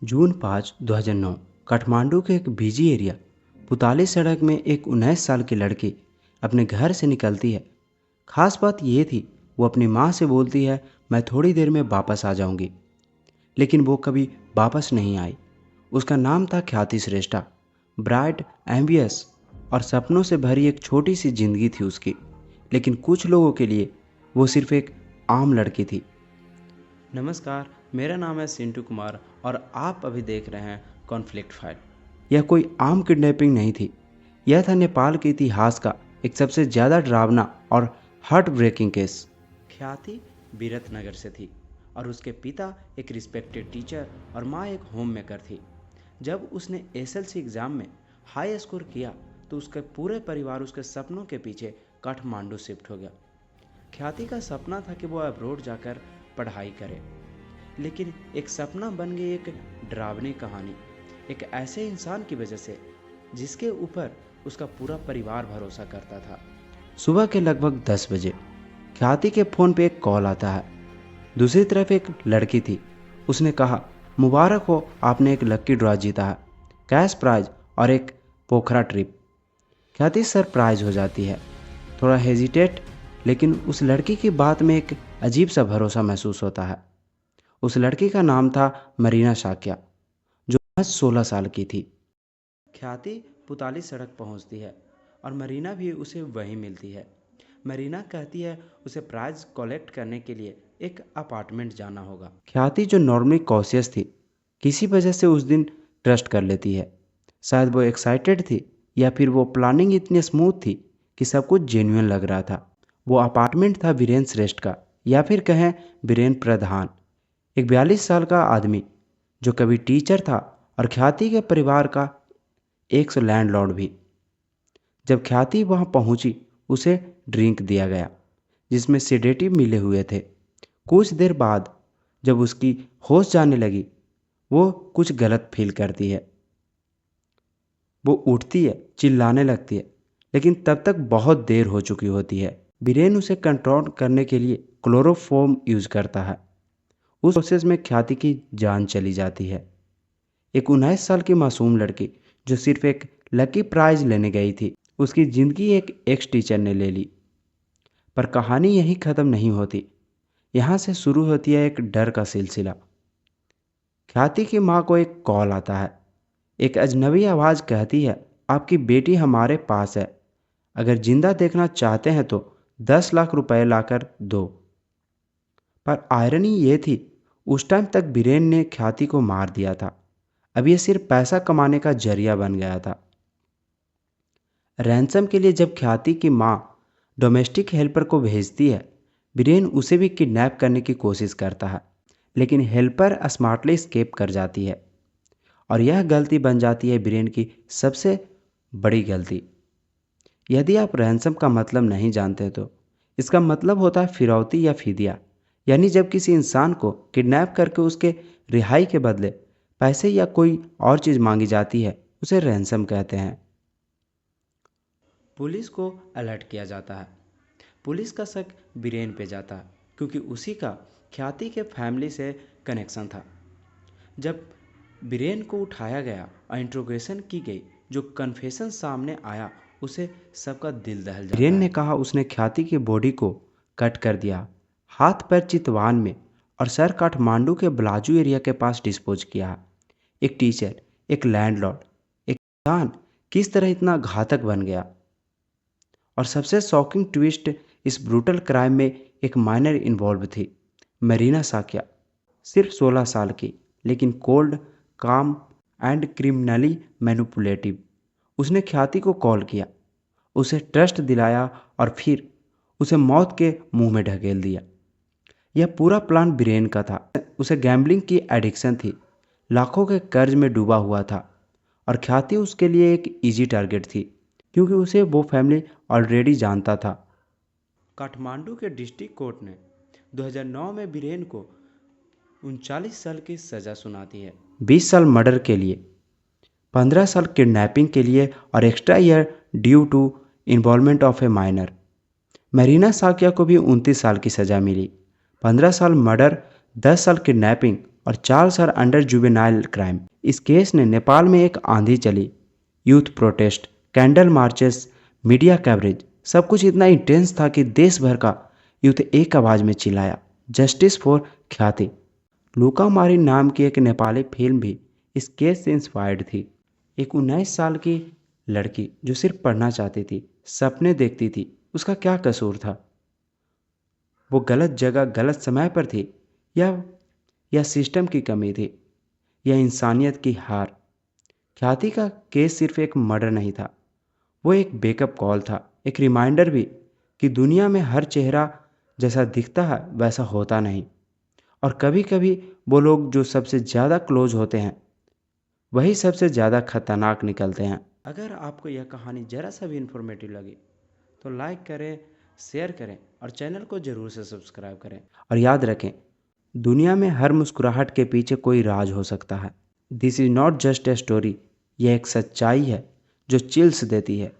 जून 5, 2009 काठमांडू के एक busy area पुताली सड़क में एक 19 साल की लड़की अपने घर से निकलती है। खास बात ये थी, वो अपनी माँ से बोलती है, मैं थोड़ी देर में वापस आ जाऊंगी। लेकिन वो कभी वापस नहीं आई। उसका नाम था ख्याति श्रेष्ठा। ब्राइट, एम्बियस और सपनों से भरी एक छोटी सी जिंदगी थी उसकी। लेकिन कुछ लोगों के लिए वो सिर्फ एक आम लड़की थी। नमस्कार, मेरा नाम है सिंटू कुमार और आप अभी देख रहे हैं कॉन्फ्लिक्ट फाइल। यह कोई आम किडनैपिंग नहीं थी। यह था नेपाल के इतिहास का एक सबसे ज़्यादा डरावना और हार्ट ब्रेकिंग केस। ख्याति बिरतनगर से थी और उसके पिता एक रिस्पेक्टेड टीचर और माँ एक होम मेकर थी। जब उसने एसएलसी एग्ज़ाम में हाई स्कोर किया तो उसके पूरे परिवार उसके सपनों के पीछे काठमांडू शिफ्ट हो गया। ख्याति का सपना था कि वो अब्रोड जाकर पढ़ाई करे, लेकिन एक सपना बन गई एक डरावनी कहानी, एक ऐसे इंसान की वजह से जिसके ऊपर उसका पूरा परिवार भरोसा करता था। सुबह के लगभग 10 बजे ख्याति के फ़ोन पे एक कॉल आता है। दूसरी तरफ एक लड़की थी। उसने कहा, मुबारक हो, आपने एक लक्की ड्रॉ जीता है, कैश प्राइज और एक पोखरा ट्रिप। ख्याति सरप्राइज हो जाती है, थोड़ा हेजिटेट, लेकिन उस लड़की की बात में एक अजीब सा भरोसा महसूस होता है। उस लड़की का नाम था मरीना साक्या, जो आज 16 साल की थी। ख्याति पुताली सड़क पहुंचती है और मरीना भी उसे वहीं मिलती है। मरीना कहती है उसे प्राइज कलेक्ट करने के लिए एक अपार्टमेंट जाना होगा। ख्याति, जो नॉर्मली कॉशियस थी, किसी वजह से उस दिन ट्रस्ट कर लेती है। शायद वो एक्साइटेड थी या फिर वो प्लानिंग इतनी स्मूथ थी कि सब कुछ जेन्युइन लग रहा था। वो अपार्टमेंट था वीरेन श्रेष्ठ का, या फिर कहें वीरेन प्रधान, एक 42 साल का आदमी जो कभी टीचर था और ख्याति के परिवार का एक लैंडलॉर्ड भी। जब ख्याति वहां पहुंची, उसे ड्रिंक दिया गया जिसमें सेडेटिव मिले हुए थे। कुछ देर बाद जब उसकी होश जाने लगी, वो कुछ गलत फील करती है। वो उठती है, चिल्लाने लगती है, लेकिन तब तक बहुत देर हो चुकी होती है। वीरेन उसे कंट्रोल करने के लिए क्लोरोफॉर्म यूज करता है। उस प्रोसेस में ख्याति की जान चली जाती है। एक 19 साल की मासूम लड़की जो सिर्फ एक लकी प्राइज लेने गई थी, उसकी ज़िंदगी एक एक्स टीचर ने ले ली। पर कहानी यहीं ख़त्म नहीं होती। यहाँ से शुरू होती है एक डर का सिलसिला। ख्याति की माँ को एक कॉल आता है। एक अजनबी आवाज़ कहती है, आपकी बेटी हमारे पास है, अगर जिंदा देखना चाहते हैं तो 10 लाख रुपए लाकर दो। पर आयरनी ये थी, उस टाइम तक वीरेन ने ख्याति को मार दिया था। अब ये सिर्फ पैसा कमाने का जरिया बन गया था। रैंसम के लिए जब ख्याति की माँ डोमेस्टिक हेल्पर को भेजती है, वीरेन उसे भी किडनैप करने की कोशिश करता है, लेकिन हेल्पर स्मार्टली एस्केप कर जाती है और यह गलती बन जाती है वीरेन की सबसे बड़ी गलती। यदि आप रैंसम का मतलब नहीं जानते तो इसका मतलब होता है फिरौती या फिदिया, यानी जब किसी इंसान को किडनैप करके उसके रिहाई के बदले पैसे या कोई और चीज़ मांगी जाती है, उसे रैंसम कहते हैं। पुलिस को अलर्ट किया जाता है। पुलिस का शक वीरेन पे जाता है क्योंकि उसी का ख्याति के फैमिली से कनेक्शन था। जब वीरेन को उठाया गया और इंट्रोगेशन की गई, जो कन्फेशन सामने आया, उसे सबका दिल दहल जाता है। वीरेन ने कहा उसने ख्याति की बॉडी को कट कर दिया, हाथ पैर चितवान में और सर काठमांडू के बलाजू एरिया के पास डिस्पोज किया। एक टीचर, एक लैंडलॉर्ड, एक इंसान किस तरह इतना घातक बन गया। और सबसे शॉकिंग ट्विस्ट, इस ब्रूटल क्राइम में एक माइनर इन्वॉल्व थी, मरीना साक्या, सिर्फ 16 साल की, लेकिन कोल्ड, काम एंड क्रिमिनली मैनिपुलेटिव। उसने ख्याति को कॉल किया, उसे ट्रस्ट दिलाया और फिर उसे मौत के मुंह में ढकेल दिया। यह पूरा प्लान वीरेन का था। उसे गैम्बलिंग की एडिक्शन थी, लाखों के कर्ज में डूबा हुआ था और ख्याति उसके लिए एक इजी टारगेट थी क्योंकि उसे वो फैमिली ऑलरेडी जानता था। काठमांडू के डिस्ट्रिक्ट कोर्ट ने 2009 में वीरेन को 39 साल की सज़ा सुनाती है। 20 साल मर्डर के लिए, 15 साल किडनैपिंग के लिए और extra year due to involvement of a minor. Marina Sakya को भी 29 साल की सज़ा मिली, 15 साल मर्डर, 10 साल किडनैपिंग और charges are under juvenile crime. इस केस ने नेपाल में एक आंधी चली, youth protest, candle marches, media coverage, सब कुछ इतना इंटेंस था कि देश भर का यूथ एक आवाज़ में चिल्लाया, जस्टिस फॉर ख्याति। लुका मारी नाम की एक नेपाली फिल्म भी इस केस से इंस्पायर्ड थी। एक 19 साल की लड़की जो सिर्फ पढ़ना चाहती थी, सपने देखती थी, उसका क्या कसूर था? वो गलत जगह गलत समय पर थी, या सिस्टम की कमी थी, या इंसानियत की हार? ख्याति का केस सिर्फ एक मर्डर नहीं था, वो एक बेकअप कॉल था, एक रिमाइंडर भी कि दुनिया में हर चेहरा जैसा दिखता है वैसा होता नहीं। और कभी कभी वो लोग जो सबसे ज़्यादा क्लोज होते हैं वही सबसे ज़्यादा खतरनाक निकलते हैं। अगर आपको यह कहानी ज़रा सा भी इन्फॉर्मेटिव लगी तो लाइक करें, शेयर करें और चैनल को ज़रूर से सब्सक्राइब करें। और याद रखें, दुनिया में हर मुस्कुराहट के पीछे कोई राज हो सकता है। This is not just a story, यह एक सच्चाई है जो चिल्स देती है।